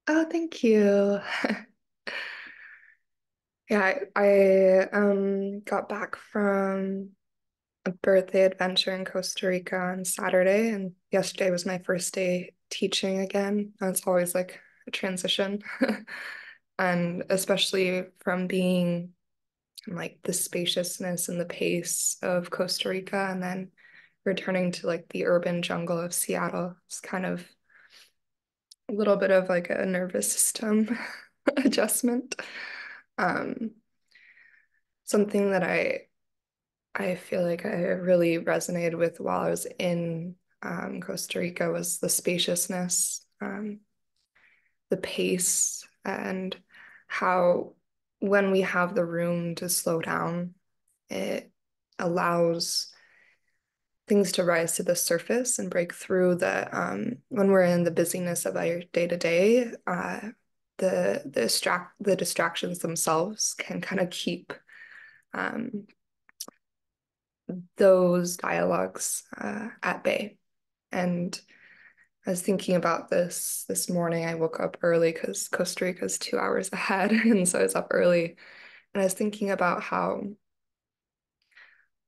Oh, thank you. Yeah, I got back from a birthday adventure in Costa Rica on Saturday, and yesterday was my first day teaching again. And it's always like a transition. And especially from being in, like the spaciousness and the pace of Costa Rica and then returning to like the urban jungle of Seattle. It's kind of a little bit of like a nervous system adjustment. Um, Something that I feel like I really resonated with while I was in Costa Rica was the spaciousness, the pace, and how when we have the room to slow down, it allows things to rise to the surface and break through the when we're in the busyness of our day to day, the distractions themselves can kind of keep um, those dialogues at bay. And I was thinking about this morning. I woke up early because Costa Rica is 2 hours ahead, and so I was up early. And I was thinking about how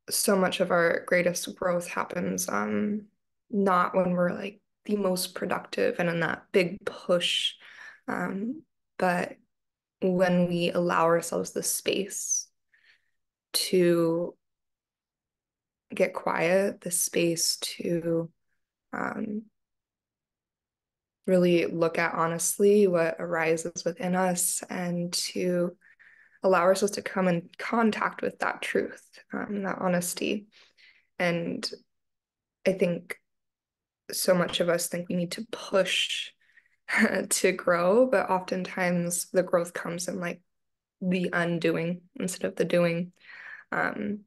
so much of our greatest growth happens not when we're like the most productive and in that big push, um, but when we allow ourselves the space to get quiet, the space to um, really look at honestly what arises within us and to allow ourselves to come in contact with that truth, that honesty. And I think so much of us think we need to push to grow, but oftentimes the growth comes in like the undoing instead of the doing, um,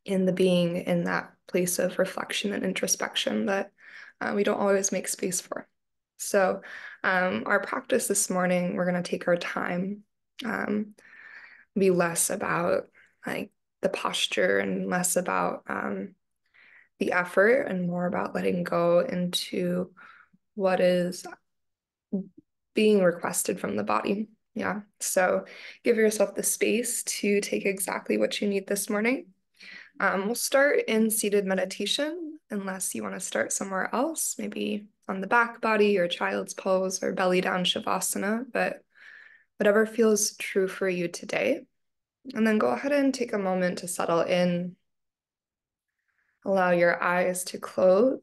in the being in that place of reflection and introspection that we don't always make space for. So, our practice this morning, we're going to take our time, um, be less about like the posture and less about the effort and more about letting go into what is being requested from the body. Yeah. So give yourself the space to take exactly what you need this morning. We'll start in seated meditation, unless you want to start somewhere else, maybe on the back body or child's pose or belly down shavasana, but whatever feels true for you today. And then go ahead and take a moment to settle in. Allow your eyes to close.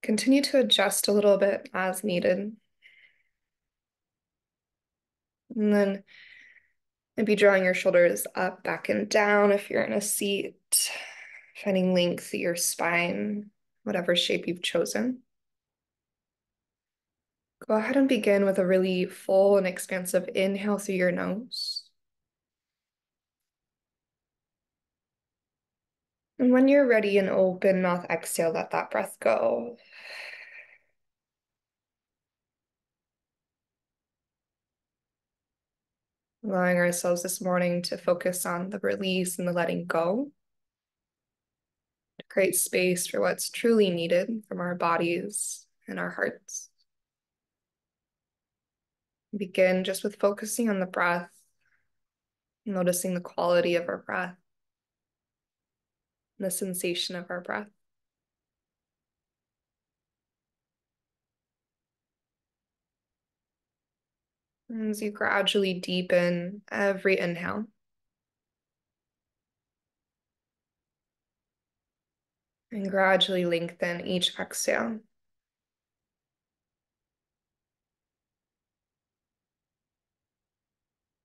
Continue to adjust a little bit as needed. And then maybe drawing your shoulders up, back, and down if you're in a seat, finding length through your spine, whatever shape you've chosen. Go ahead and begin with a really full and expansive inhale through your nose. And when you're ready, an open mouth exhale, let that breath go. Allowing ourselves this morning to focus on the release and the letting go, to create space for what's truly needed from our bodies and our hearts. Begin just with focusing on the breath, noticing the quality of our breath, the sensation of our breath. And as you gradually deepen every inhale, and gradually lengthen each exhale.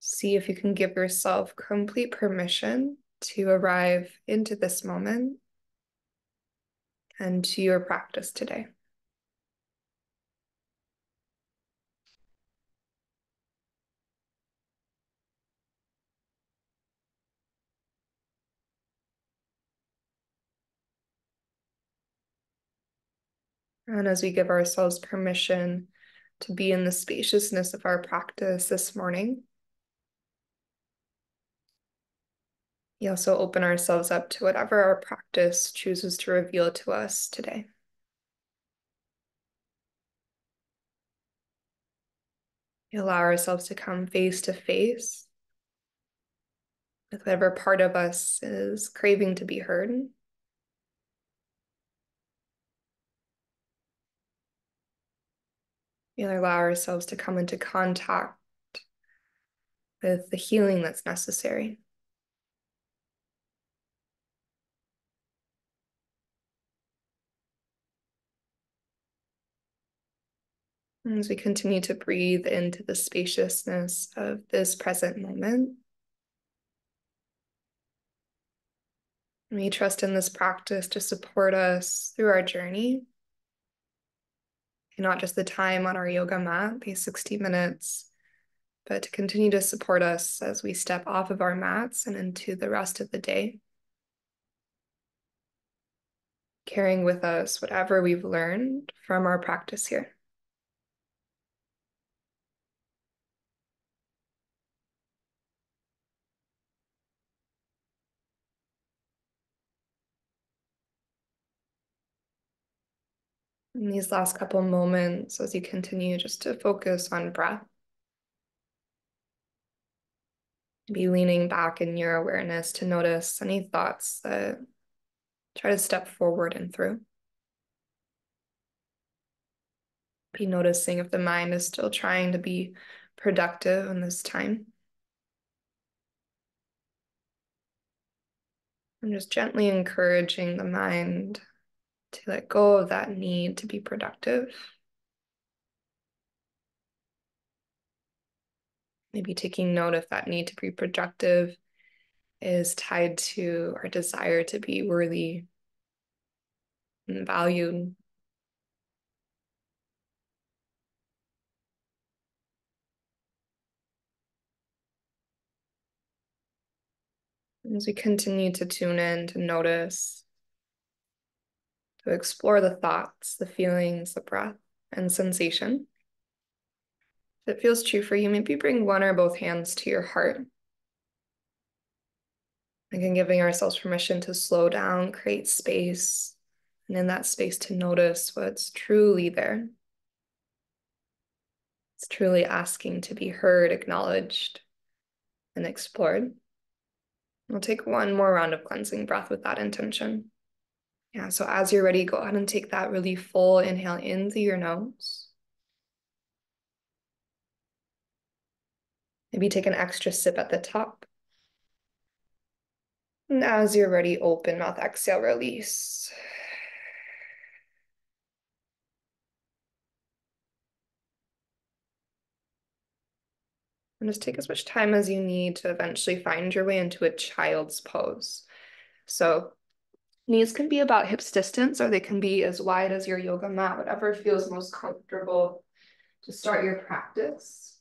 See if you can give yourself complete permission to arrive into this moment and to your practice today. And as we give ourselves permission to be in the spaciousness of our practice this morning, we also open ourselves up to whatever our practice chooses to reveal to us today. We allow ourselves to come face to face with whatever part of us is craving to be heard. We allow ourselves to come into contact with the healing that's necessary. And as we continue to breathe into the spaciousness of this present moment, we trust in this practice to support us through our journey, and not just the time on our yoga mat, these 60 minutes, but to continue to support us as we step off of our mats and into the rest of the day, carrying with us whatever we've learned from our practice here. In these last couple moments, as you continue just to focus on breath, be leaning back in your awareness to notice any thoughts that try to step forward and through. Be noticing if the mind is still trying to be productive in this time. And just gently encouraging the mind to let go of that need to be productive. Maybe taking note if that need to be productive is tied to our desire to be worthy and valued. As we continue to tune in, to notice, to explore the thoughts, the feelings, the breath, and sensation. If it feels true for you, maybe bring one or both hands to your heart. Again, giving ourselves permission to slow down, create space, and in that space to notice what's truly there. It's truly asking to be heard, acknowledged, and explored. We'll take one more round of cleansing breath with that intention. Yeah, so as you're ready, go ahead and take that really full inhale in through your nose. Maybe take an extra sip at the top. And as you're ready, open mouth, exhale, release. And just take as much time as you need to eventually find your way into a child's pose. So knees can be about hips distance, or they can be as wide as your yoga mat, whatever feels most comfortable to start your practice.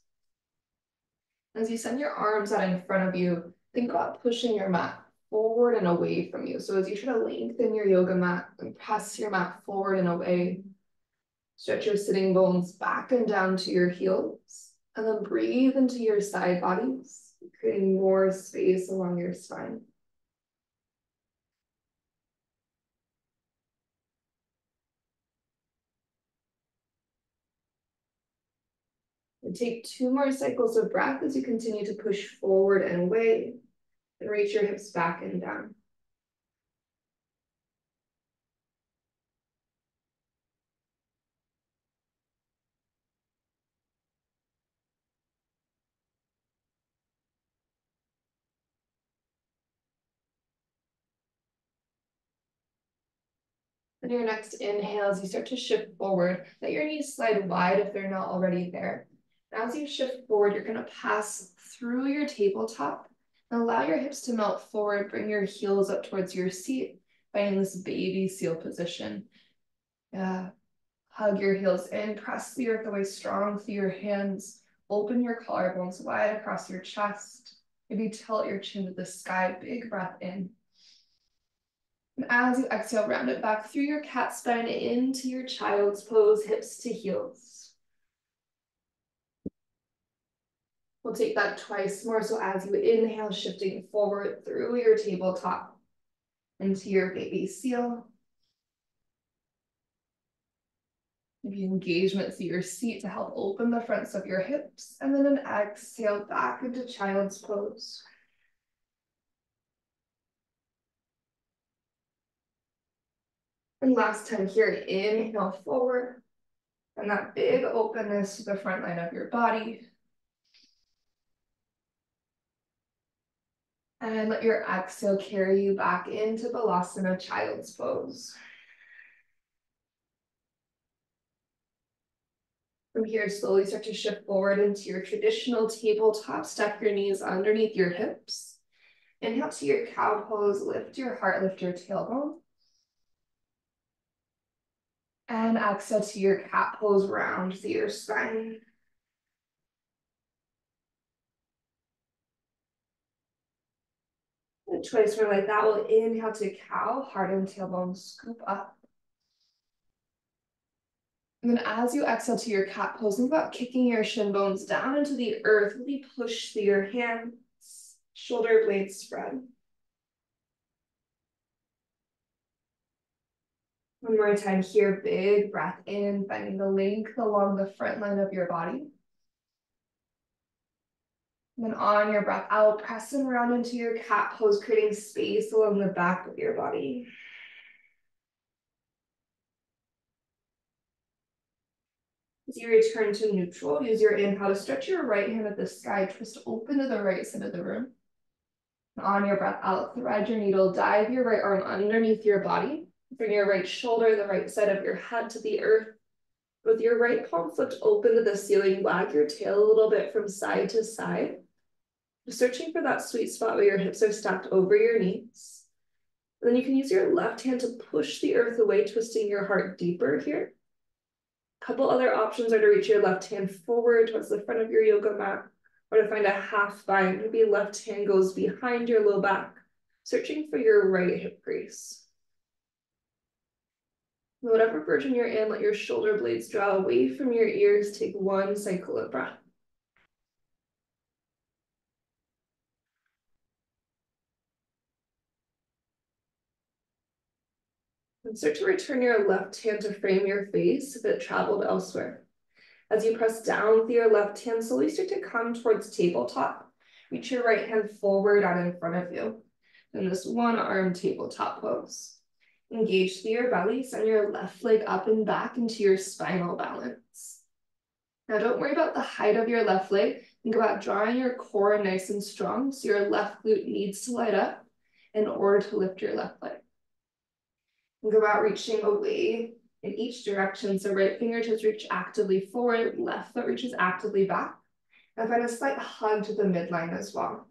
As you send your arms out in front of you, think about pushing your mat forward and away from you. So as you try to lengthen your yoga mat and press your mat forward and away, stretch your sitting bones back and down to your heels, and then breathe into your side bodies, creating more space along your spine. And take 2 more cycles of breath as you continue to push forward and away, and reach your hips back and down. And your next inhale, as you start to shift forward, let your knees slide wide if they're not already there. And as you shift forward, you're going to pass through your tabletop and allow your hips to melt forward. Bring your heels up towards your seat, finding this baby seal position. Hug your heels in, press the earth away strong through your hands. Open your collarbones wide across your chest. Maybe tilt your chin to the sky. Big breath in. And as you exhale, round it back through your cat spine into your child's pose, hips to heels. We'll take that twice more. So as you inhale, shifting forward through your tabletop into your baby seal. Maybe engagement through your seat to help open the fronts of your hips, and then an exhale back into child's pose. And last time here, inhale forward, and that big openness to the front line of your body. And let your exhale carry you back into Balasana, child's pose. From here, slowly start to shift forward into your traditional tabletop. Step your knees underneath your hips. Inhale to your cow pose. Lift your heart, lift your tailbone. And exhale to your cat pose, round through your spine. And twice more like that. We'll inhale to cow, heart and tailbone scoop up. And then as you exhale to your cat pose, think about kicking your shin bones down into the earth. Really push through your hands, shoulder blades spread. One more time here, big breath in, finding the length along the front line of your body. And then on your breath out, pressing around into your cat pose, creating space along the back of your body. As you return to neutral, use your inhale to stretch your right hand at the sky, twist open to the right side of the room. And on your breath out, thread your needle, dive your right arm underneath your body. Bring your right shoulder, the right side of your head to the earth. With your right palm flipped open to the ceiling, wag your tail a little bit from side to side. Searching for that sweet spot where your hips are stacked over your knees. And then you can use your left hand to push the earth away, twisting your heart deeper here. A couple other options are to reach your left hand forward towards the front of your yoga mat, or to find a half bind. Maybe left hand goes behind your low back, searching for your right hip crease. Whatever version you're in, let your shoulder blades draw away from your ears. Take one cycle of breath. And start to return your left hand to frame your face if it traveled elsewhere. As you press down with your left hand, slowly start to come towards tabletop. Reach your right hand forward out in front of you in this one arm tabletop pose. Engage through your belly, send your left leg up and back into your spinal balance. Now don't worry about the height of your left leg. Think about drawing your core nice and strong so your left glute needs to light up in order to lift your left leg. Think about reaching away in each direction. So right fingertips reach actively forward, left foot reaches actively back. And find a slight hug to the midline as well.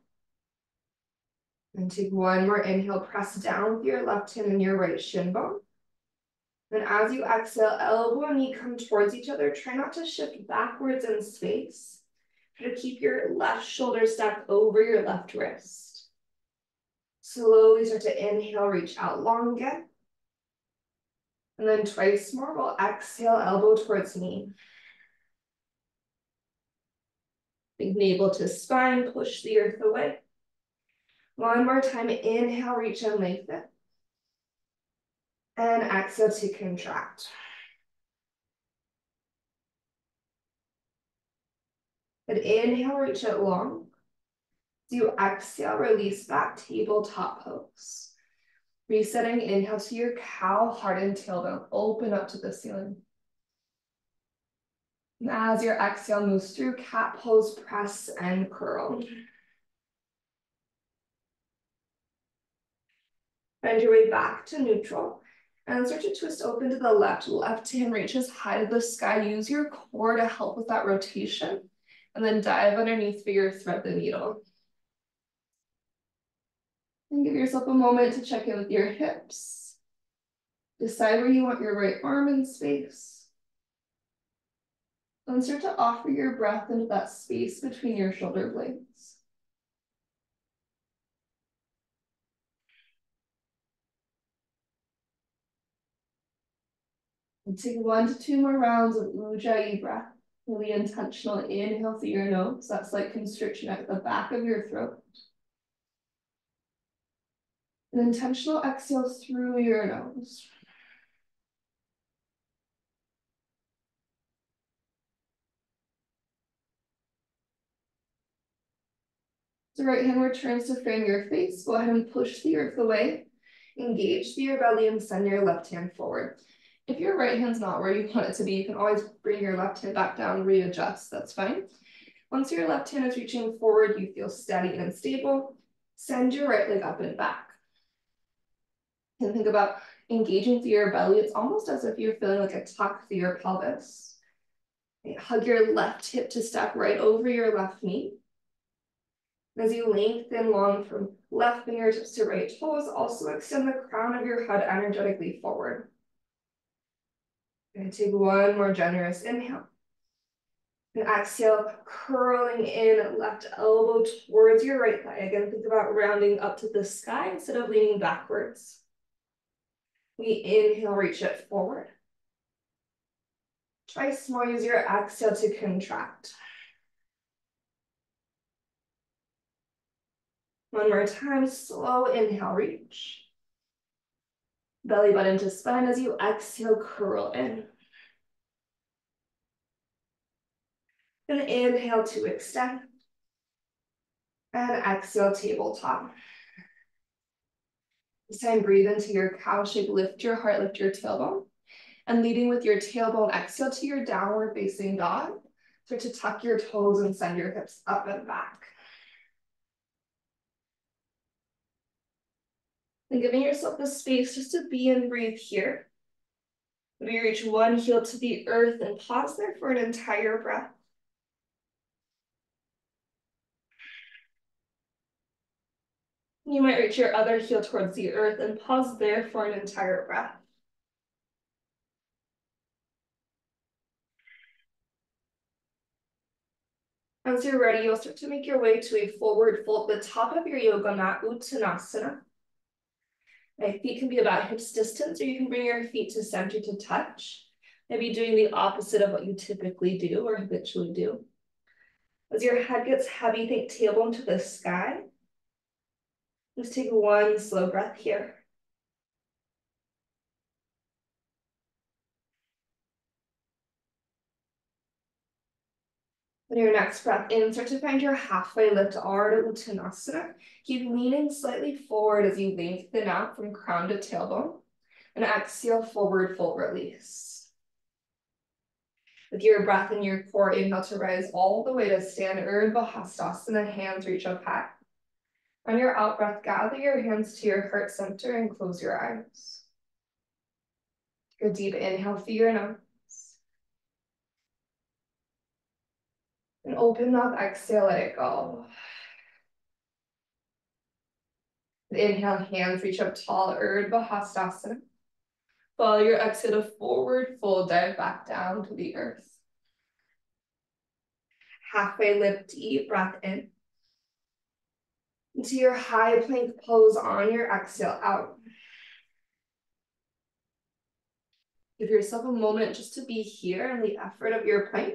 And take one more inhale, press down with your left hand and your right shin bone. Then as you exhale, elbow and knee come towards each other. Try not to shift backwards in space. Try to keep your left shoulder stacked over your left wrist. Slowly start to inhale, reach out long again. And then twice more, we'll exhale, elbow towards knee. Big navel to spine, push the earth away. One more time, inhale, reach and lengthen. And exhale to contract. And inhale, reach it long. As you exhale, release back, tabletop pose. Resetting, inhale to your cow, heart and tailbone, open up to the ceiling. And as your exhale moves through, cat pose, press and curl. Find your way back to neutral. And start to twist open to the left. Left hand reaches high to the sky. Use your core to help with that rotation. And then dive underneath for your thread the needle. And give yourself a moment to check in with your hips. Decide where you want your right arm in space. Then start to offer your breath into that space between your shoulder blades. And take 1 to 2 more rounds of Ujjayi breath. Really intentional inhale through your nose. That's like constriction at the back of your throat. An intentional exhale through your nose. So right hand returns to frame your face. Go ahead and push the earth away. Engage through your belly and send your left hand forward. If your right hand's not where you want it to be, you can always bring your left hand back down, readjust, that's fine. Once your left hand is reaching forward, you feel steady and stable. Send your right leg up and back. And think about engaging through your belly. It's almost as if you're feeling like a tuck through your pelvis. Hug your left hip to step right over your left knee. As you lengthen long from left fingertips to right toes, also extend the crown of your head energetically forward. And take one more generous inhale. And exhale, curling in left elbow towards your right thigh. Again, think about rounding up to the sky instead of leaning backwards. We inhale, reach it forward. Try small, use your exhale to contract. One more time, slow inhale, reach. Belly button to spine as you exhale, curl in. And inhale to extend. And exhale, tabletop. This time, breathe into your cow shape, lift your heart, lift your tailbone. And leading with your tailbone, exhale to your downward facing dog. Start to tuck your toes and send your hips up and back. And giving yourself the space just to be and breathe here. Maybe reach one heel to the earth and pause there for an entire breath. You might reach your other heel towards the earth and pause there for an entire breath. Once you're ready, you'll start to make your way to a forward fold at the top of your yoga mat, Uttanasana. My feet can be about hips distance, or you can bring your feet to center to touch. Maybe doing the opposite of what you typically do or habitually do. As your head gets heavy, think tailbone to the sky. Just take one slow breath here. On your next breath in, start to find your halfway lift, Ardha Uttanasana. Keep leaning slightly forward as you lengthen out from crown to tailbone. And exhale, forward fold release. With your breath in your core, inhale to rise all the way to stand, Urdhva Hastasana, hands reach up high. On your out breath, gather your hands to your heart center and close your eyes. Take a deep inhale through your nose. And open mouth, exhale, let it go. Inhale, hands reach up tall, Urdhva Hastasana. Follow your exhale to forward fold, dive back down to the earth. Halfway lift, deep breath in. Into your high plank pose on your exhale out. Give yourself a moment just to be here in the effort of your plank.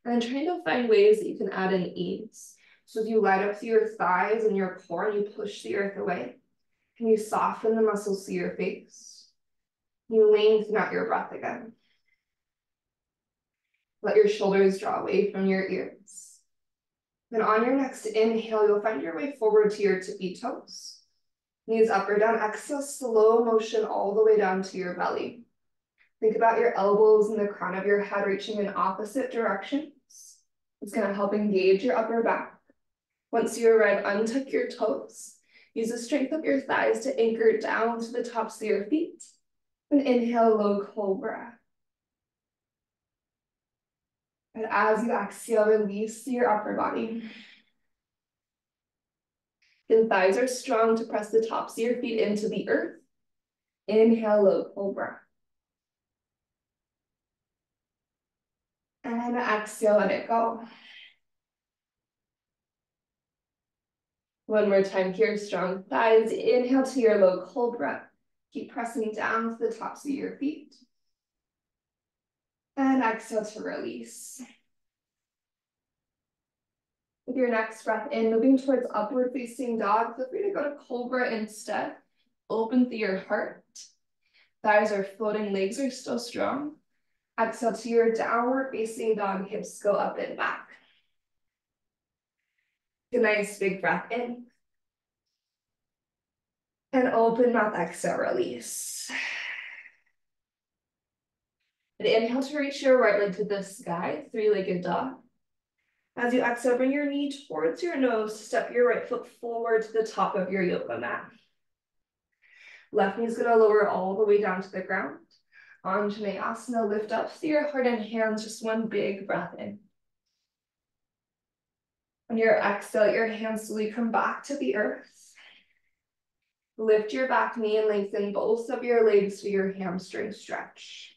And then trying to find ways that you can add in ease. So as you light up through your thighs and your core and you push the earth away, can you soften the muscles to your face? You lengthen out your breath again. Let your shoulders draw away from your ears. Then on your next inhale, you'll find your way forward to your tippy toes. Knees up or down, exhale, slow motion all the way down to your belly. Think about your elbows and the crown of your head reaching in opposite directions. It's going to help engage your upper back. Once you arrive, untuck your toes. Use the strength of your thighs to anchor down to the tops of your feet. And inhale, low cobra. And as you exhale, release your upper body. And thighs are strong to press the tops of your feet into the earth. Inhale, low cobra. And exhale, let it go. One more time here, strong thighs. Inhale to your low cobra. Keep pressing down to the tops of your feet. And exhale to release. With your next breath in, moving towards upward facing dog, feel free to go to cobra instead. Open through your heart. Thighs are floating, legs are still strong. Exhale to your downward facing dog, hips go up and back. Take a nice big breath in. And open mouth, exhale, release. And inhale to reach your right leg to the sky, three-legged dog. As you exhale, bring your knee towards your nose, step your right foot forward to the top of your yoga mat. Left knee is gonna lower all the way down to the ground. Anjaneyasana, lift up through your heart and hands, just one big breath in. On your exhale, your hands slowly come back to the earth. Lift your back knee and lengthen both of your legs for your hamstring stretch.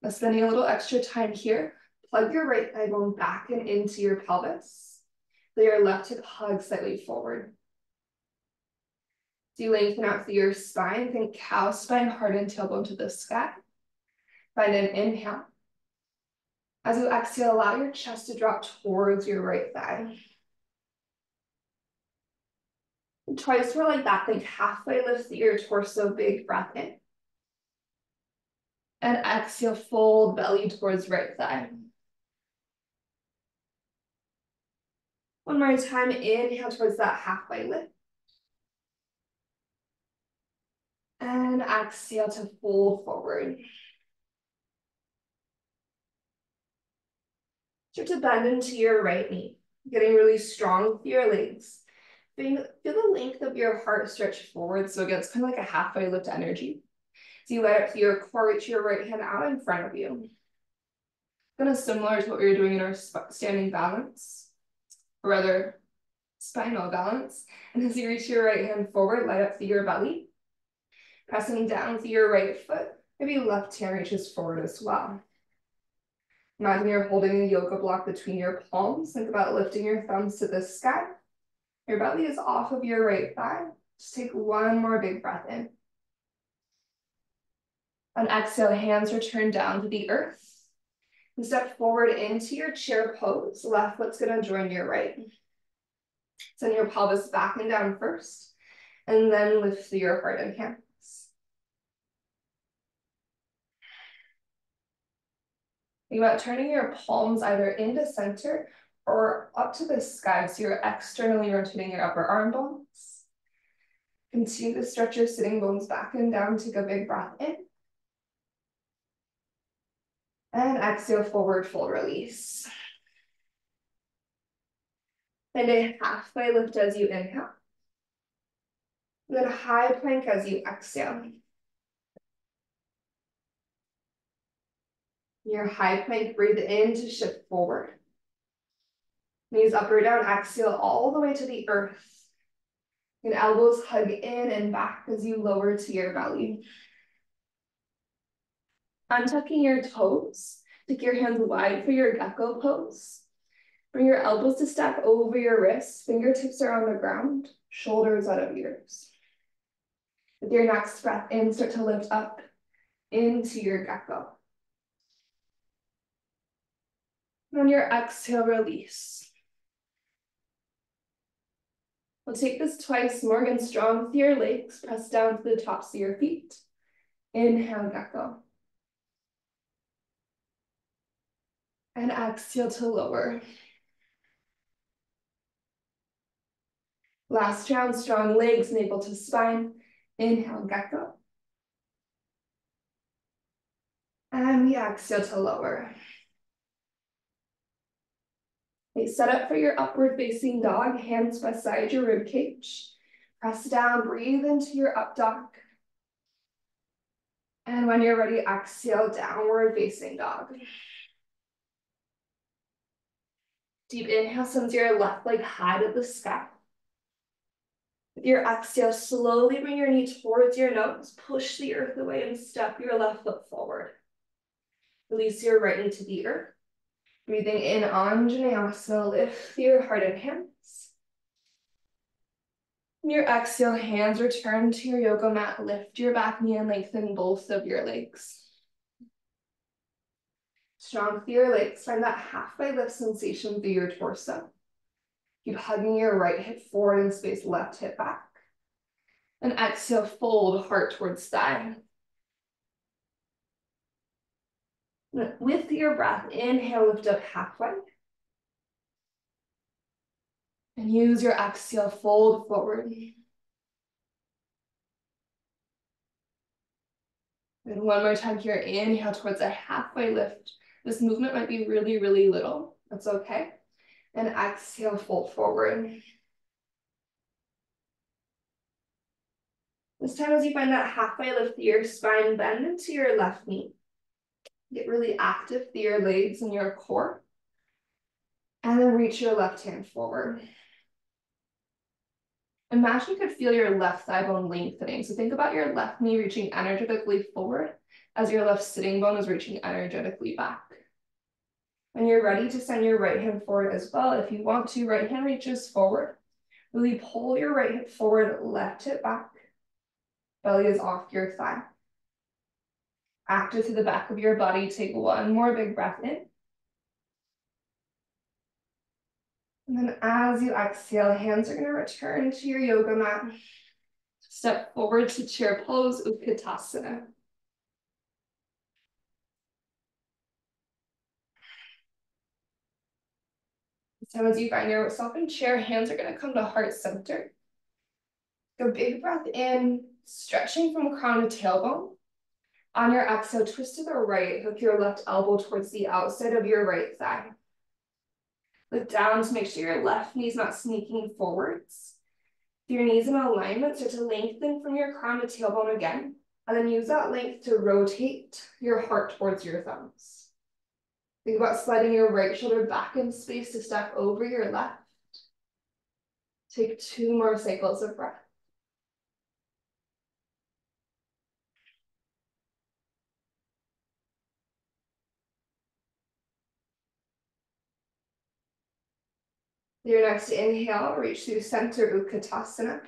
Now spending a little extra time here, plug your right thigh bone back and into your pelvis. So your left hip hugs slightly forward. So you lengthen out through your spine, think cow spine, harden tailbone to the sky. Find an inhale. As you exhale, allow your chest to drop towards your right thigh. And twice more like that, think halfway lift through your torso, big breath in. And exhale, fold belly towards right thigh. One more time, inhale towards that halfway lift. And exhale to fold forward. Start to bend into your right knee, getting really strong with your legs. Feel the length of your heart stretch forward, so again, it's kind of like a halfway lift energy. So you let it through your core, reach your right hand out in front of you. Kind of similar to what we were doing in our standing balance, or rather, spinal balance. And as you reach your right hand forward, light up through your belly. Pressing down through your right foot, maybe left hand reaches forward as well. Imagine you're holding a yoga block between your palms. Think about lifting your thumbs to the sky. Your belly is off of your right thigh. Just take one more big breath in. On exhale, hands return down to the earth. And step forward into your chair pose. Left foot's gonna join your right. Send your pelvis back and down first, and then lift through your heart and hands. Think about turning your palms either into center or up to the sky, so you're externally rotating your upper arm bones. Continue to stretch your sitting bones back and down. Take a big breath in. And exhale, forward fold release. And a halfway lift as you inhale. And then a high plank as you exhale. Your high plank, breathe in to shift forward. Knees up or down, exhale all the way to the earth. And elbows hug in and back as you lower to your belly. Untucking your toes, take your hands wide for your gecko pose. Bring your elbows to stack over your wrists, fingertips are on the ground, shoulders out of ears. With your next breath in, start to lift up into your gecko. And on your exhale, release. We'll take this twice more, again, strong with your legs, press down to the tops of your feet. Inhale, gecko. And exhale to lower. Last round, strong legs, navel to spine. Inhale, gecko. And we exhale to lower. Okay, set up for your upward facing dog, hands beside your rib cage. Press down, breathe into your up dog. And when you're ready, exhale, downward facing dog. Deep inhale sends your left leg high to the sky. With your exhale, slowly bring your knee towards your nose, push the earth away and step your left foot forward. Release your right knee to the earth. Breathing in, Anjaneyasana, lift your heart and hands. On your exhale, hands return to your yoga mat. Lift your back knee and lengthen both of your legs. Strong through your legs, find that halfway lift sensation through your torso. Keep hugging your right hip forward and space left hip back. And exhale, fold heart towards thigh. With your breath, inhale, lift up halfway. And use your exhale, fold forward. And one more time here, inhale towards a halfway lift. This movement might be really, really little. That's okay. And exhale, fold forward. This time as you find that halfway lift through your spine, bend into your left knee. Get really active through your legs and your core. And then reach your left hand forward. Imagine you could feel your left thigh bone lengthening. So think about your left knee reaching energetically forward as your left sitting bone is reaching energetically back. When you're ready to send your right hand forward as well, if you want to, right hand reaches forward. Really pull your right hip forward, left hip back. Belly is off your thigh. Active to the back of your body. Take one more big breath in. And then as you exhale, hands are going to return to your yoga mat. Step forward to chair pose, Utkatasana. So as you find yourself in chair, hands are going to come to heart center. Go big breath in, stretching from crown to tailbone. On your exhale, twist to the right, hook your left elbow towards the outside of your right thigh. Look down to make sure your left knee's not sneaking forwards. If your knees in alignment, start to lengthen from your crown to tailbone again, and then use that length to rotate your heart towards your thumbs. Think about sliding your right shoulder back in space to stack over your left. Take 2 more cycles of breath. Your next inhale, reach through center Utkatasana.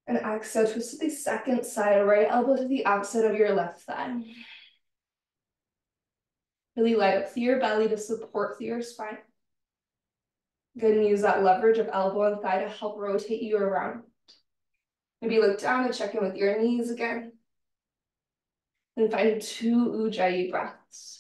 And exhale, twist to the second side, right elbow to the outside of your left thigh. Really light up through your belly to support through your spine. Good, and use that leverage of elbow and thigh to help rotate you around. Maybe look down and check in with your knees again. Then find 2 Ujjayi breaths.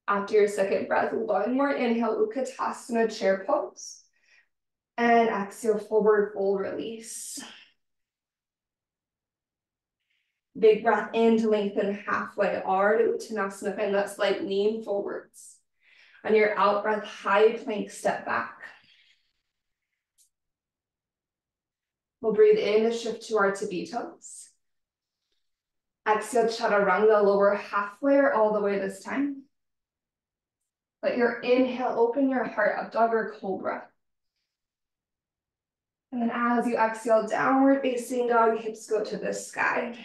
After your second breath, one more inhale, Utkatasana, chair pose. And exhale, forward fold release. Big breath in to lengthen halfway, Ardha Uttanasana, find that slight lean forwards. On your out breath, high plank, step back. We'll breathe in to shift to our tippy toes. Exhale, chaturanga, lower halfway or all the way this time. Let your inhale open your heart, up dog or cobra. And then as you exhale, downward facing dog, hips go to the sky.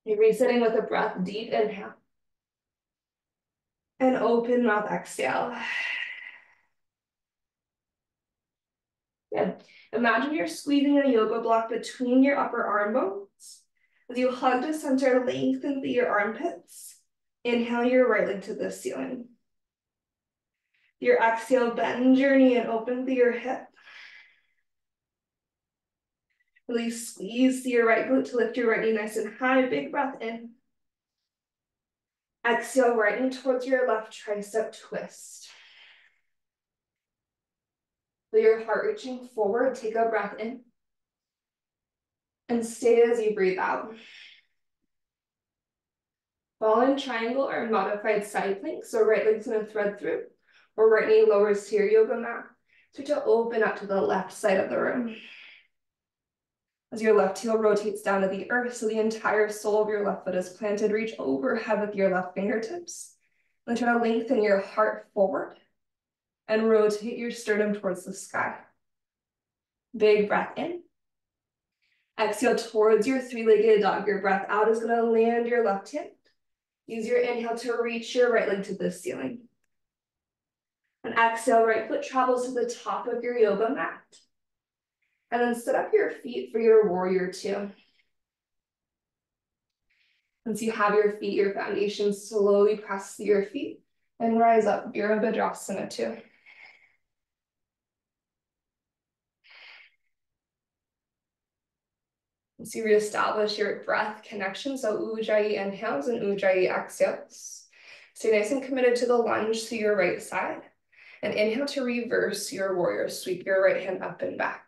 You're resetting with a breath, deep inhale. And open mouth exhale. Good. Imagine you're squeezing a yoga block between your upper arm bones. As you hug to center, lengthen through your armpits. Inhale your right leg to the ceiling. Your exhale, bend your knee and open through your hip. Really squeeze through your right glute to lift your right knee nice and high. Big breath in. Exhale, right knee towards your left tricep, twist. Feel your heart reaching forward. Take a breath in. And stay as you breathe out. Fallen triangle or modified side plank. So right leg's gonna thread through, or right knee lowers to your yoga mat. Start to open up to the left side of the room. As your left heel rotates down to the earth, so the entire sole of your left foot is planted, reach overhead with your left fingertips. And try to lengthen your heart forward and rotate your sternum towards the sky. Big breath in. Exhale towards your 3-legged dog. Your breath out is gonna land your left hand. Use your inhale to reach your right leg to the ceiling. And exhale, right foot travels to the top of your yoga mat. And then set up your feet for your warrior 2. Once you have your feet, your foundation, slowly press through your feet and rise up, Virabhadrasana 2. So you reestablish your breath connection. So Ujjayi inhales and Ujjayi exhales. Stay nice and committed to the lunge to your right side. And inhale to reverse your warrior. Sweep your right hand up and back.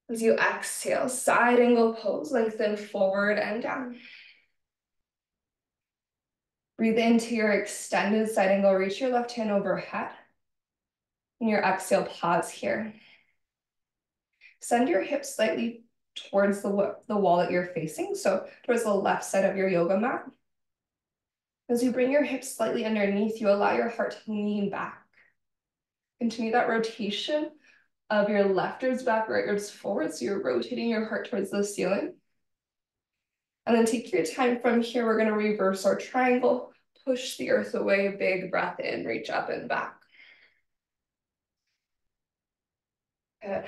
As you exhale, side angle pose, lengthen forward and down. Breathe into your extended side angle, reach your left hand overhead. And your exhale, pause here. Send your hips slightly towards the wall that you're facing, so towards the left side of your yoga mat. As you bring your hips slightly underneath, you allow your heart to lean back. Continue that rotation of your left ribs back, right ribs forward, so you're rotating your heart towards the ceiling. And then take your time from here, we're gonna reverse our triangle, push the earth away, big breath in, reach up and back. Good.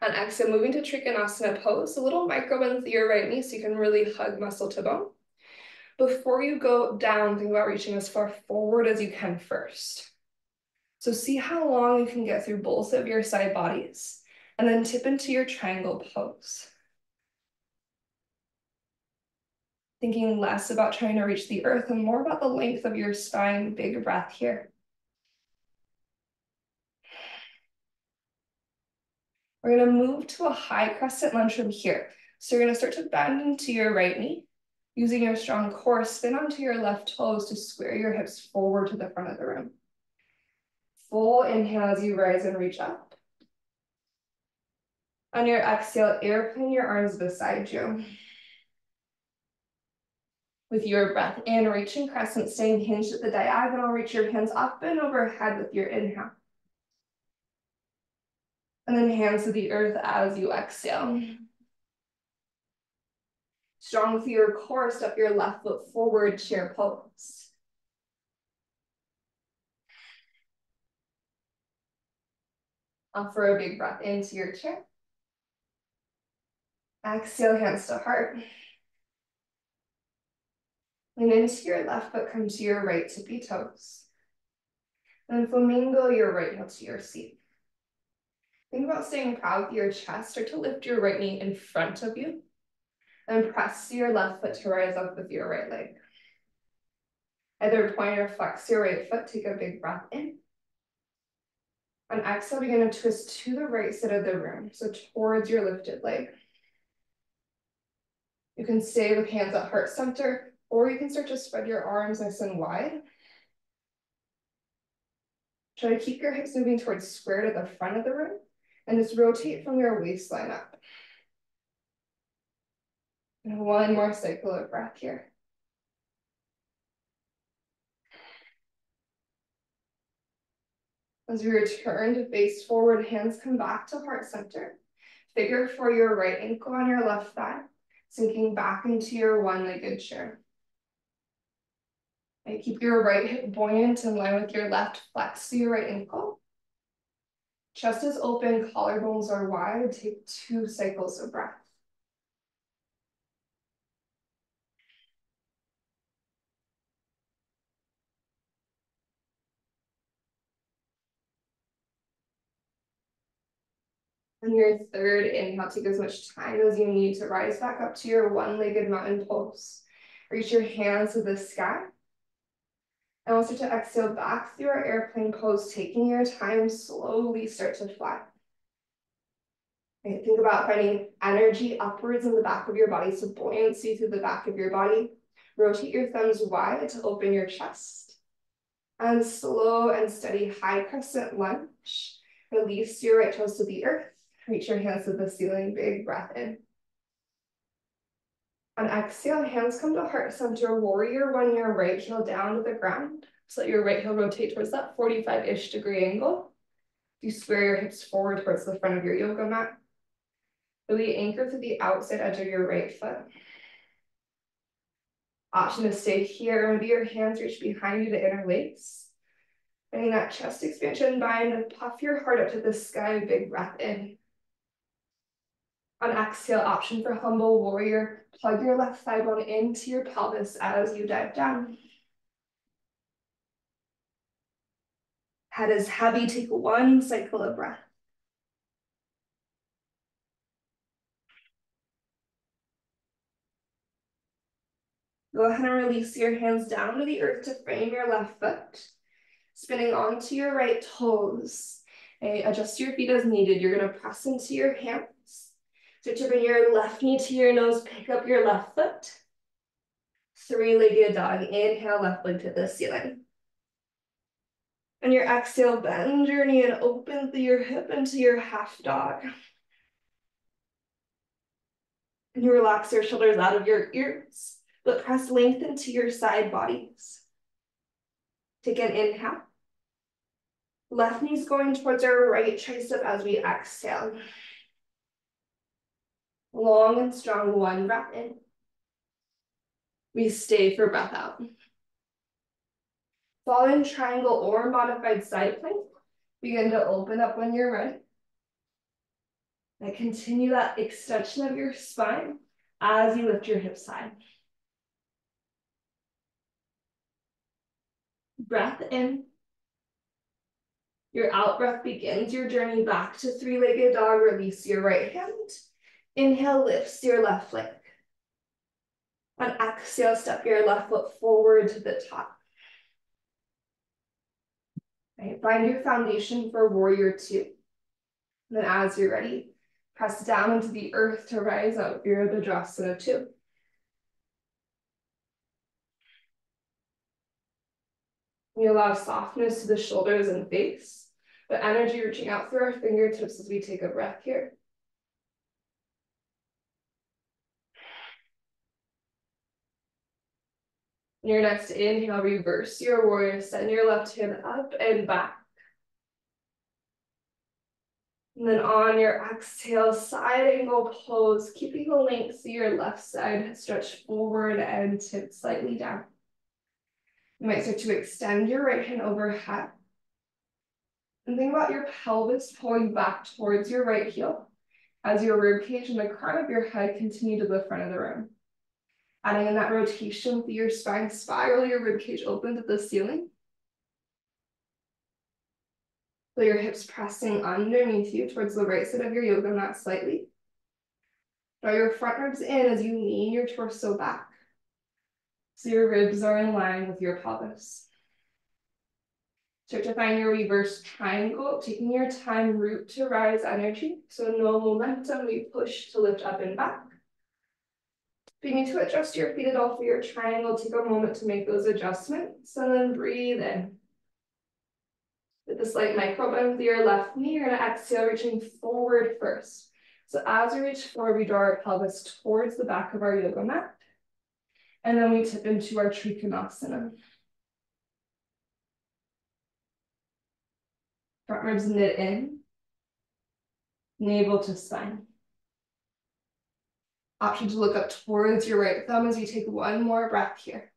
On exhale, moving to Trikonasana pose, a little micro bend through your right knee so you can really hug muscle to bone. Before you go down, think about reaching as far forward as you can first. So see how long you can get through both of your side bodies, and then tip into your triangle pose. Thinking less about trying to reach the earth and more about the length of your spine. Big breath here. We're gonna move to a high crescent lunge from here. So you're gonna start to bend into your right knee. Using your strong core, spin onto your left toes to square your hips forward to the front of the room. Full inhale as you rise and reach up. On your exhale, airplane your arms beside you. With your breath in, reaching crescent, staying hinged at the diagonal, reach your hands up and overhead with your inhale. And then hands to the earth as you exhale. Strong through your core, step your left foot forward, chair pose. Offer a big breath into your chair. Exhale, hands to heart. Lean into your left foot, come to your right tippy toes. And flamingo your right heel to your seat. Think about staying proud with your chest. Start to lift your right knee in front of you. And press your left foot to rise up with your right leg. Either point or flex your right foot. Take a big breath in. On exhale, begin to twist to the right side of the room, so towards your lifted leg. You can stay with hands at heart center, or you can start to spread your arms nice and wide. Try to keep your hips moving towards square to the front of the room, and just rotate from your waistline up. And one more cycle of breath here. As we return to face forward, hands come back to heart center. Figure for your right ankle on your left thigh, sinking back into your one-legged chair. And keep your right hip buoyant in line with your left, flex to your right ankle. Chest is open, collarbones are wide. Take 2 cycles of breath. On your third inhale, take as much time as you need to rise back up to your one-legged mountain pose. Reach your hands to the sky. And also to exhale back through our airplane pose, taking your time, slowly start to fly. Right, think about finding energy upwards in the back of your body, so buoyancy through the back of your body. Rotate your thumbs wide to open your chest. And slow and steady high crescent lunge. Release your right toes to the earth. Reach your hands to the ceiling, big breath in. On exhale, hands come to heart center, warrior one, your right heel down to the ground. So let your right heel rotate towards that 45-ish degree angle. You square your hips forward towards the front of your yoga mat. Really anchor to the outside edge of your right foot. Option to stay here. Maybe your hands reach behind you to interlace. Finding that chest expansion, bind, puff your heart up to the sky, big breath in. On exhale, option for humble warrior. Plug your left thigh bone into your pelvis as you dive down. Head is heavy, take 1 cycle of breath. Go ahead and release your hands down to the earth to frame your left foot. Spinning onto your right toes. Okay, adjust your feet as needed. You're going to press into your hands. Start to bring your left knee to your nose. Pick up your left foot. Three-legged dog. Inhale, left leg to the ceiling. And your exhale, bend your knee and open through your hip into your half dog. And you relax your shoulders out of your ears, but press length into your side bodies. Take an inhale. Left knee's going towards our right tricep as we exhale. Long and strong, one breath in. We stay for breath out. Fallen triangle or modified side plank. Begin to open up when you're ready. And continue that extension of your spine as you lift your hips high. Breath in. Your out breath begins your journey back to three-legged dog. Release your right hand. Inhale, lifts your left leg. On exhale, step your left foot forward to the top. Right, find your foundation for warrior two. And then as you're ready, press down into the earth to rise up Virabhadrasana 2. We allow softness to the shoulders and face, but energy reaching out through our fingertips as we take a breath here. Your next inhale, reverse your warrior, send your left hand up and back. And then on your exhale, side angle pose, keeping the length so your left side stretch forward and tip slightly down. You might start to extend your right hand overhead. And think about your pelvis pulling back towards your right heel as your rib cage and the crown of your head continue to the front of the room. Adding in that rotation through your spine, spiral your rib cage open to the ceiling. Feel your hips pressing underneath you towards the right side of your yoga mat slightly. Draw your front ribs in as you lean your torso back, so your ribs are in line with your pelvis. Start to find your reverse triangle, taking your time, root to rise energy. So no momentum, we push to lift up and back. If you need to adjust your feet at all for your triangle, take a moment to make those adjustments and then breathe in. With a slight micro bend with your left knee, you're gonna exhale, reaching forward first. So as we reach forward, we draw our pelvis towards the back of our yoga mat. And then we tip into our Trikonasana. Front ribs knit in, navel to spine. Option to look up towards your right thumb as you take one more breath here.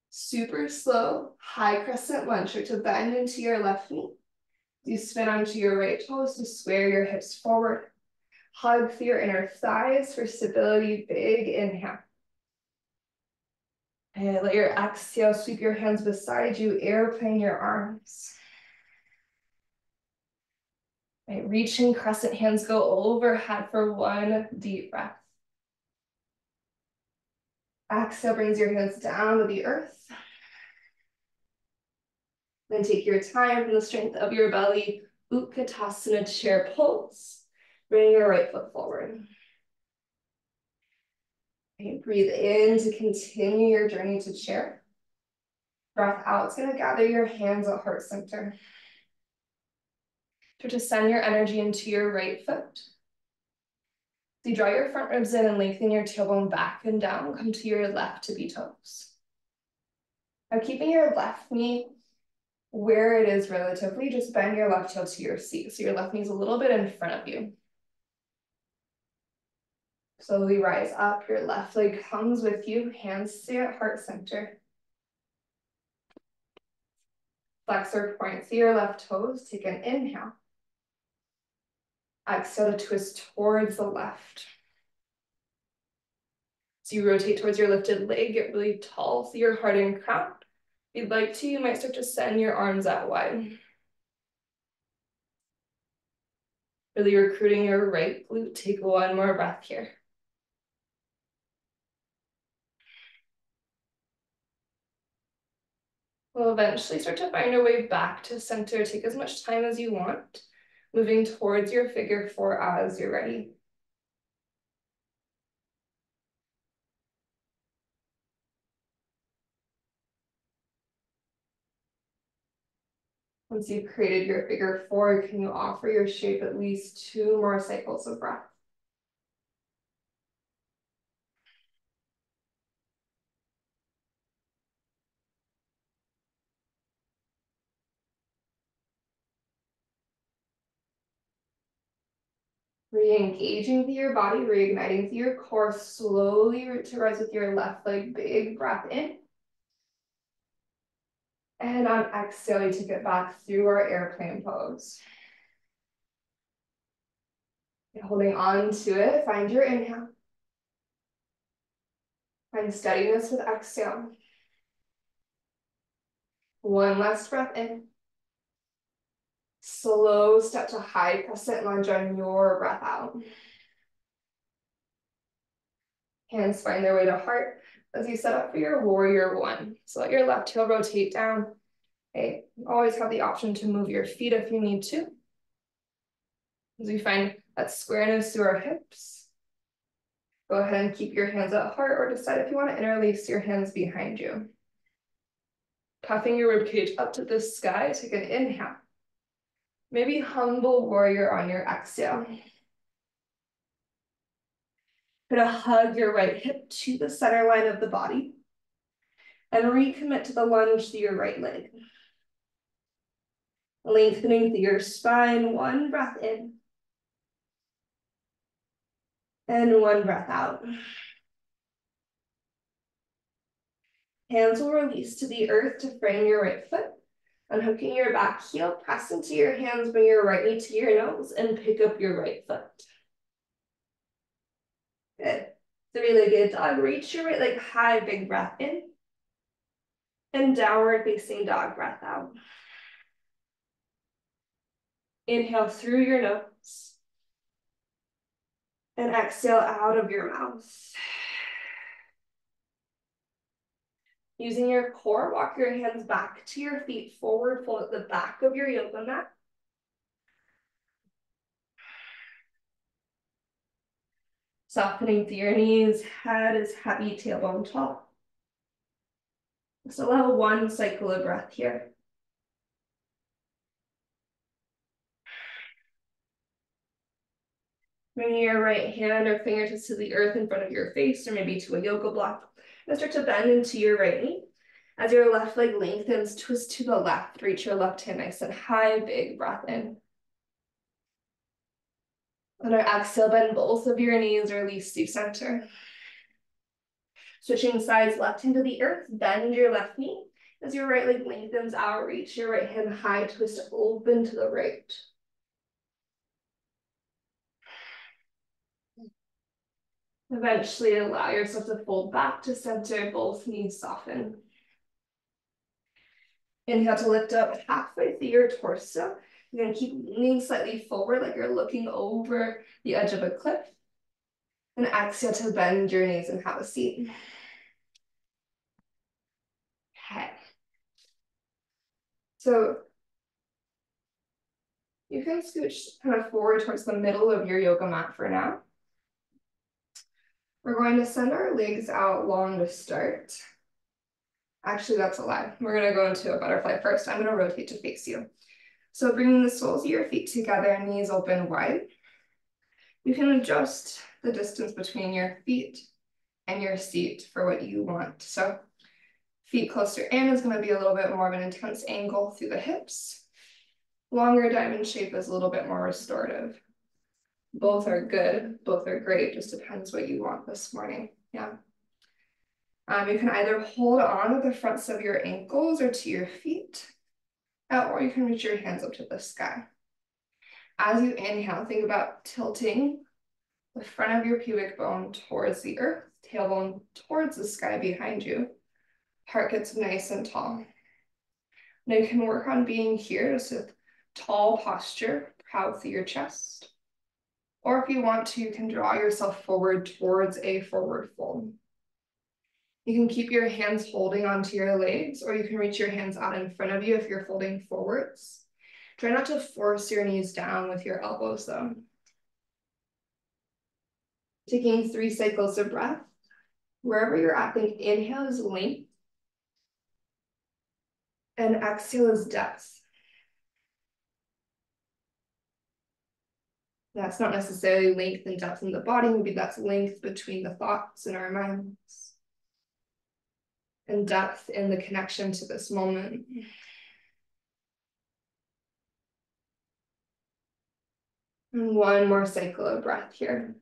Super slow, high crescent lunge. Start to bend into your left knee. You spin onto your right toes to square your hips forward. Hug through your inner thighs for stability. Big inhale. And let your exhale sweep your hands beside you, airplane your arms. Right, reaching crescent hands go overhead for one deep breath. Exhale brings your hands down to the earth. Then take your time from the strength of your belly, Utkatasana chair pose. Bring your right foot forward. Okay, breathe in to continue your journey to chair. Breath out is going to gather your hands at heart center. To send your energy into your right foot. So you draw your front ribs in and lengthen your tailbone back and down. Come to your left tippy toes. Now keeping your left knee where it is relatively, just bend your left heel to your seat. So your left knee is a little bit in front of you. Slowly rise up, your left leg comes with you, hands stay at heart center. Flexor point through your left toes, take an inhale. Exhale to twist towards the left. So you rotate towards your lifted leg, get really tall through your heart and crown. If you'd like to, you might start to send your arms out wide. Really recruiting your right glute. Take one more breath here. We'll eventually start to find our way back to center. Take as much time as you want, moving towards your figure four as you're ready. Once you've created your figure four, can you offer your shape at least 2 more cycles of breath? Re-engaging through your body, reigniting through your core, slowly to rise with your left leg, big breath in. And on exhale, you take it back through our airplane pose. And holding on to it, find your inhale. Find steadiness with exhale. One last breath in. Slow step to high crescent lunge on your breath out. Hands find their way to heart as you set up for your warrior one. So let your left heel rotate down. Okay. You always have the option to move your feet if you need to. As we find that squareness through our hips, go ahead and keep your hands at heart or decide if you want to interlace your hands behind you. Puffing your ribcage up to the sky, take an inhale. Maybe humble warrior on your exhale. Gonna hug your right hip to the center line of the body and recommit to the lunge to your right leg. Lengthening through your spine, one breath in and one breath out. Hands will release to the earth to frame your right foot. Unhooking your back heel, press into your hands, bring your right knee to your nose, and pick up your right foot. Good. Three-legged dog, reach your right leg high, big breath in. And downward facing dog, breath out. Inhale through your nose. And exhale out of your mouth. Using your core, walk your hands back to your feet, forward fold at the back of your yoga mat. Softening through your knees, head is heavy, tailbone tall. So allow one cycle of breath here. Bringing your right hand or fingertips to the earth in front of your face, or maybe to a yoga block. And start to bend into your right knee. As your left leg lengthens, twist to the left. Reach your left hand nice and high, big breath in. On our exhale, bend both of your knees, release to center. Switching sides, left hand to the earth, bend your left knee. As your right leg lengthens out, reach your right hand high, twist open to the right. Eventually allow yourself to fold back to center, both knees soften. Inhale to lift up halfway through your torso. You're gonna keep leaning slightly forward like you're looking over the edge of a cliff. And exhale to bend your knees and have a seat. Okay. So you can scooch kind of forward towards the middle of your yoga mat for now. We're going to send our legs out long to start. Actually, that's a lie. We're gonna go into a butterfly first. I'm gonna rotate to face you. So bringing the soles of your feet together, knees open wide. You can adjust the distance between your feet and your seat for what you want. So feet closer in is gonna be a little bit more of an intense angle through the hips. Longer diamond shape is a little bit more restorative. Both are good, both are great, just depends what you want this morning, yeah. You can either hold on with the fronts of your ankles or to your feet, or you can reach your hands up to the sky. As you inhale, think about tilting the front of your pubic bone towards the earth, tailbone towards the sky behind you. Heart gets nice and tall. Now you can work on being here just with tall posture, proud through your chest. Or if you want to, you can draw yourself forward towards a forward fold. You can keep your hands holding onto your legs, or you can reach your hands out in front of you if you're folding forwards. Try not to force your knees down with your elbows though. Taking 3 cycles of breath. Wherever you're at, think inhale is length and exhale is depth. That's not necessarily length and depth in the body, maybe that's length between the thoughts in our minds. And depth in the connection to this moment. And 1 more cycle of breath here.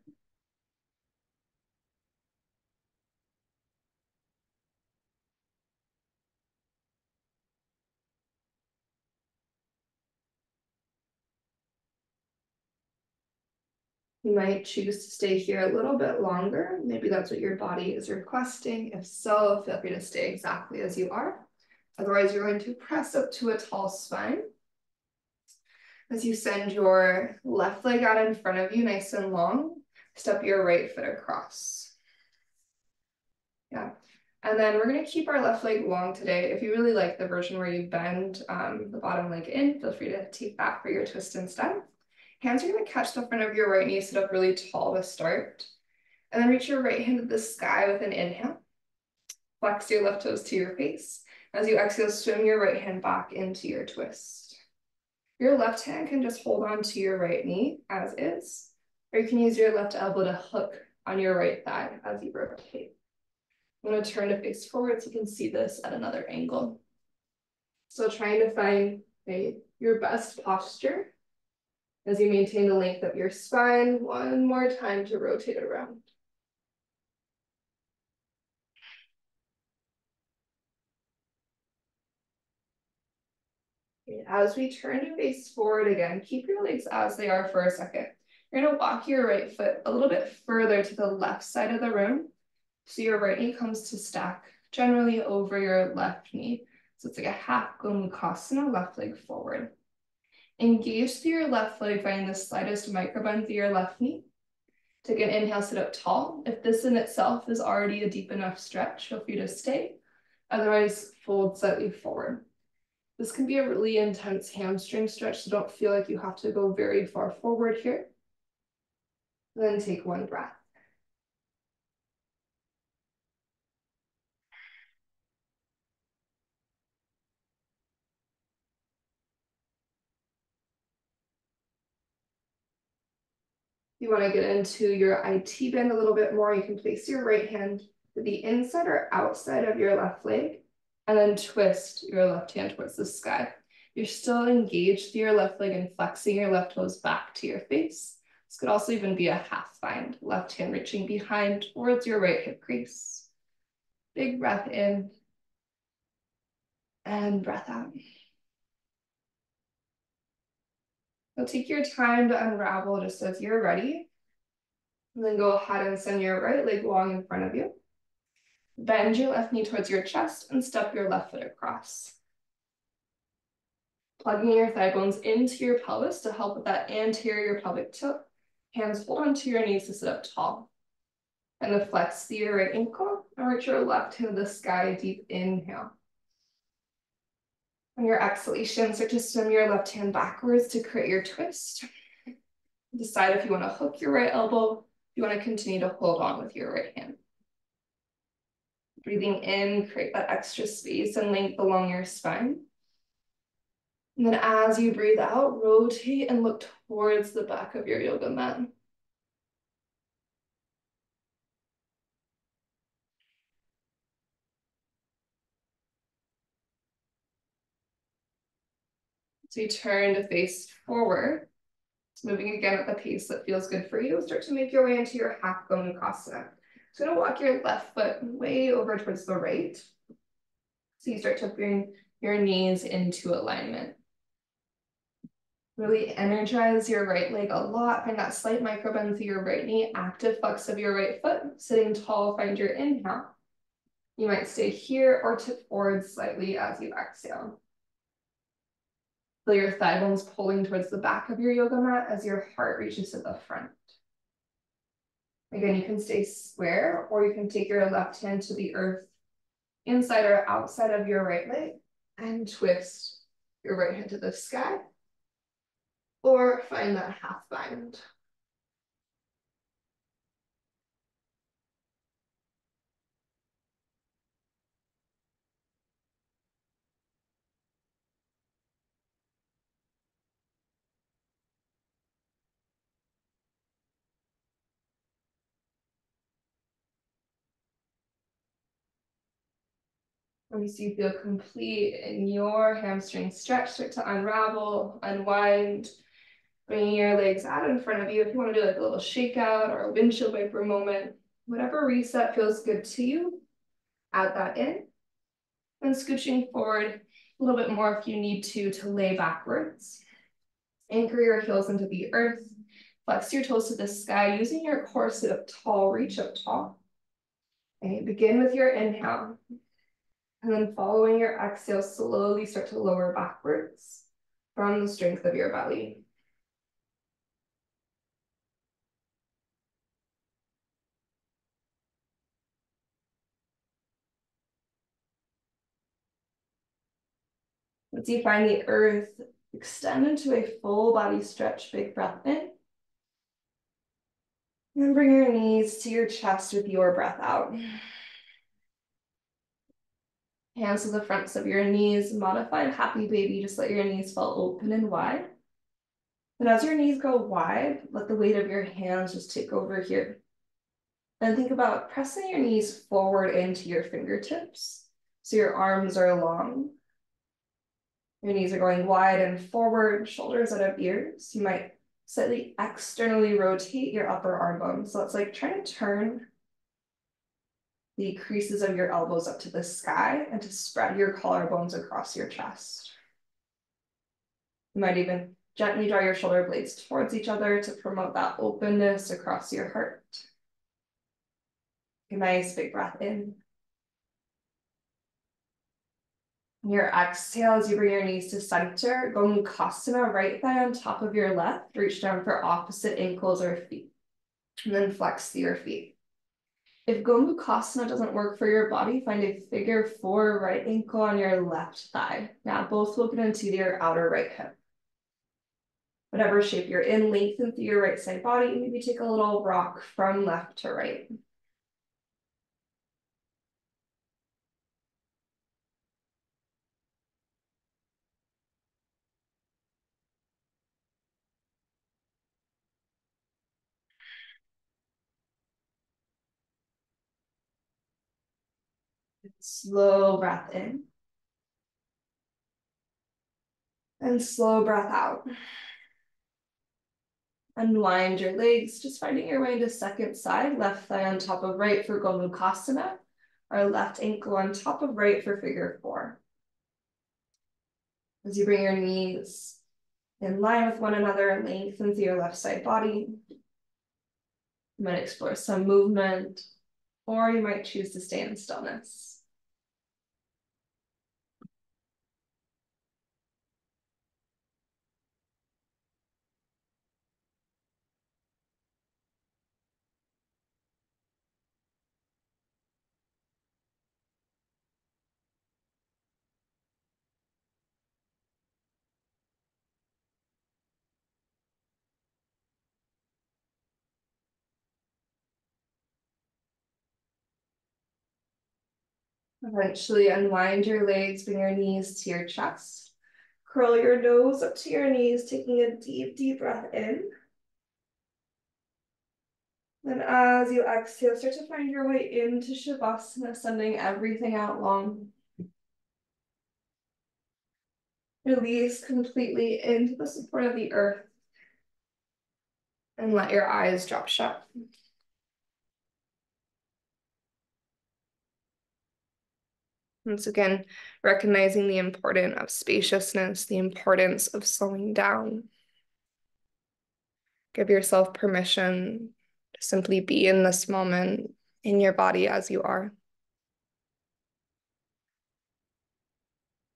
You might choose to stay here a little bit longer. Maybe that's what your body is requesting. If so, feel free to stay exactly as you are. Otherwise, you're going to press up to a tall spine. As you send your left leg out in front of you, nice and long, step your right foot across. Yeah. And then we're going to keep our left leg long today. If you really like the version where you bend the bottom leg in, feel free to take that for your twist instead. Hands are going to catch the front of your right knee, sit up really tall to start. And then reach your right hand to the sky with an inhale. Flex your left toes to your face. As you exhale, swim your right hand back into your twist. Your left hand can just hold on to your right knee as is, or you can use your left elbow to hook on your right thigh as you rotate. I'm going to turn to face forward so you can see this at another angle. So trying to find your best posture as you maintain the length of your spine. 1 more time to rotate around. As we turn to face forward again, keep your legs as they are for a second. You're going to walk your right foot a little bit further to the left side of the room. So your right knee comes to stack generally over your left knee. So it's like a half Gomukhasana, left leg forward. Engage through your left leg, finding the slightest microbend through your left knee. Take an inhale, sit up tall. If this in itself is already a deep enough stretch, feel free to stay. Otherwise, fold slightly forward. This can be a really intense hamstring stretch, so don't feel like you have to go very far forward here. Then take 1 breath. You want to get into your IT bend a little bit more, you can place your right hand to the inside or outside of your left leg, and then twist your left hand towards the sky. You're still engaged through your left leg and flexing your left toes back to your face. This could also even be a half bind, left hand reaching behind towards your right hip crease. Big breath in and breath out. So take your time to unravel just as you're ready. And then go ahead and send your right leg long in front of you. Bend your left knee towards your chest and step your left foot across. Plugging your thigh bones into your pelvis to help with that anterior pelvic tilt. Hands hold onto your knees to sit up tall. And then flex through your right ankle and reach your left hand to the sky, deep inhale. On your exhalation, start to swim your left hand backwards to create your twist. Decide if you want to hook your right elbow, if you want to continue to hold on with your right hand. Breathing in, create that extra space and length along your spine. And then as you breathe out, rotate and look towards the back of your yoga mat. So you turn to face forward. So moving again at the pace that feels good for you. Start to make your way into your half Gomukhasana. So you're gonna walk your left foot way over towards the right. So you start to bring your knees into alignment. Really energize your right leg a lot. Find that slight microbend through your right knee. Active flex of your right foot. Sitting tall, find your inhale. You might stay here or tip forward slightly as you exhale. Feel your thigh bones pulling towards the back of your yoga mat as your heart reaches to the front. Again, you can stay square or you can take your left hand to the earth inside or outside of your right leg, and twist your right hand to the sky, or find that half bind. Once you feel complete in your hamstring stretch, start to unravel, unwind, bringing your legs out in front of you. If you want to do like a little shakeout or a windshield wiper moment, whatever reset feels good to you, add that in. And scooching forward a little bit more if you need to lay backwards. Anchor your heels into the earth. Flex your toes to the sky using your core, sit up tall, reach up tall. Okay, begin with your inhale. And then following your exhale, slowly start to lower backwards from the strength of your belly. Once you find the earth, extend into a full body stretch, big breath in. And bring your knees to your chest with your breath out. Hands to the fronts of your knees, modified happy baby, just let your knees fall open and wide. And as your knees go wide, let the weight of your hands just take over here. And think about pressing your knees forward into your fingertips. So your arms are long. Your knees are going wide and forward, shoulders out of ears. You might slightly externally rotate your upper arm bones. So it's like trying to turn the creases of your elbows up to the sky and to spread your collarbones across your chest. You might even gently draw your shoulder blades towards each other to promote that openness across your heart. A nice big breath in. Your exhale as you bring your knees to center, Gomukhasana, right thigh on top of your left, reach down for opposite ankles or feet, and then flex your feet. If Gomukhasana doesn't work for your body, find a figure four right ankle on your left thigh. Now both looking into your outer right hip. Whatever shape you're in, lengthen through your right side body, maybe take a little rock from left to right. Slow breath in. And slow breath out. Unwind your legs, just finding your way to second side, left thigh on top of right for Gomukhasana, or left ankle on top of right for figure four. As you bring your knees in line with one another, lengthen through your left side body. You might explore some movement, or you might choose to stay in stillness. Eventually unwind your legs, bring your knees to your chest. Curl your nose up to your knees, taking a deep, deep breath in. Then as you exhale, start to find your way into Shavasana, sending everything out long. Release completely into the support of the earth. And let your eyes drop shut. Once again, recognizing the importance of spaciousness, the importance of slowing down. Give yourself permission to simply be in this moment, in your body as you are.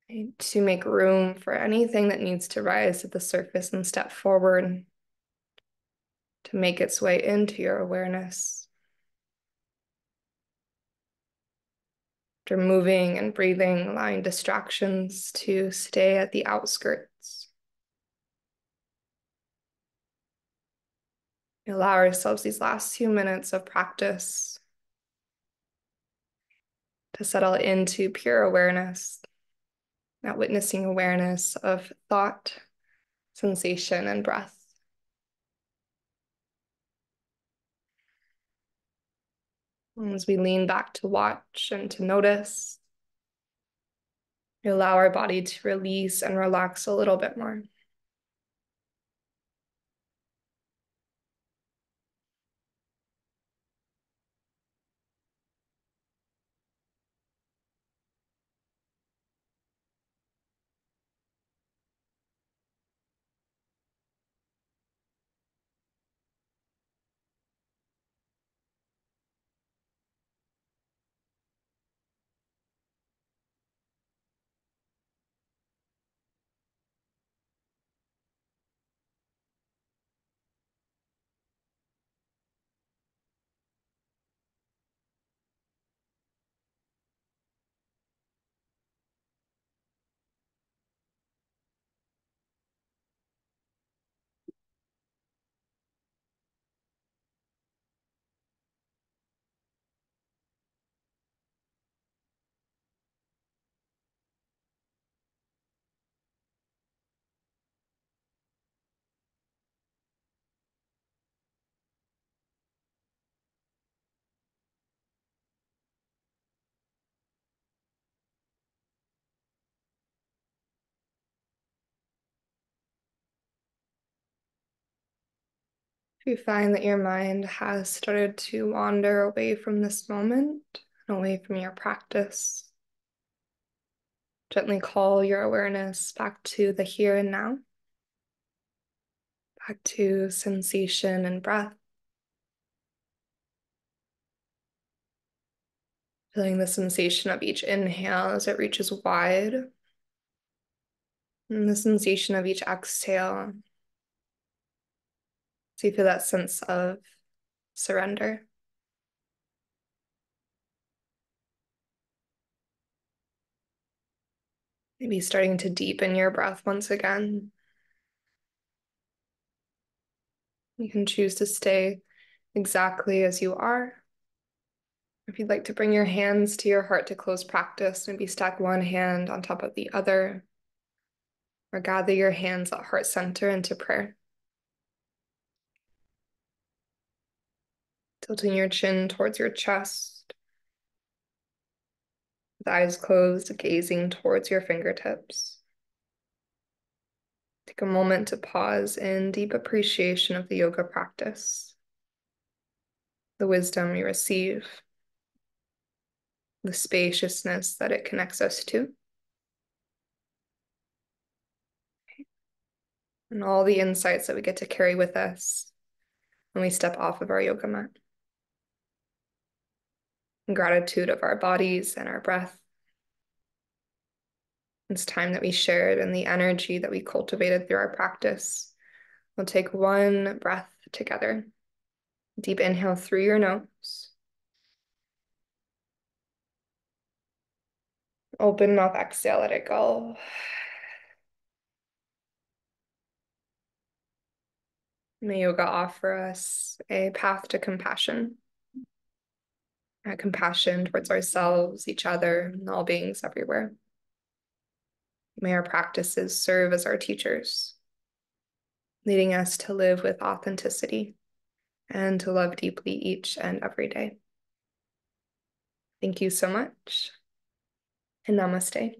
Okay, to make room for anything that needs to rise to the surface and step forward, to make its way into your awareness. After moving and breathing, allowing distractions to stay at the outskirts. We allow ourselves these last few minutes of practice to settle into pure awareness, that witnessing awareness of thought, sensation, and breath. And as we lean back to watch and to notice, we allow our body to release and relax a little bit more. If you find that your mind has started to wander away from this moment and away from your practice, gently call your awareness back to the here and now, back to sensation and breath, feeling the sensation of each inhale as it reaches wide, and the sensation of each exhale. So you feel that sense of surrender. Maybe starting to deepen your breath once again. You can choose to stay exactly as you are. If you'd like to bring your hands to your heart to close practice, maybe stack one hand on top of the other, or gather your hands at heart center into prayer. Tilting your chin towards your chest, with eyes closed, gazing towards your fingertips. Take a moment to pause in deep appreciation of the yoga practice, the wisdom we receive, the spaciousness that it connects us to, and all the insights that we get to carry with us when we step off of our yoga mat. In gratitude of our bodies and our breath, this time that we shared and the energy that we cultivated through our practice. We'll take one breath together. Deep inhale through your nose. Open mouth, exhale, let it go. May yoga offer us a path to compassion. A compassion towards ourselves, each other, and all beings everywhere. May our practices serve as our teachers, leading us to live with authenticity and to love deeply each and every day. Thank you so much, and namaste.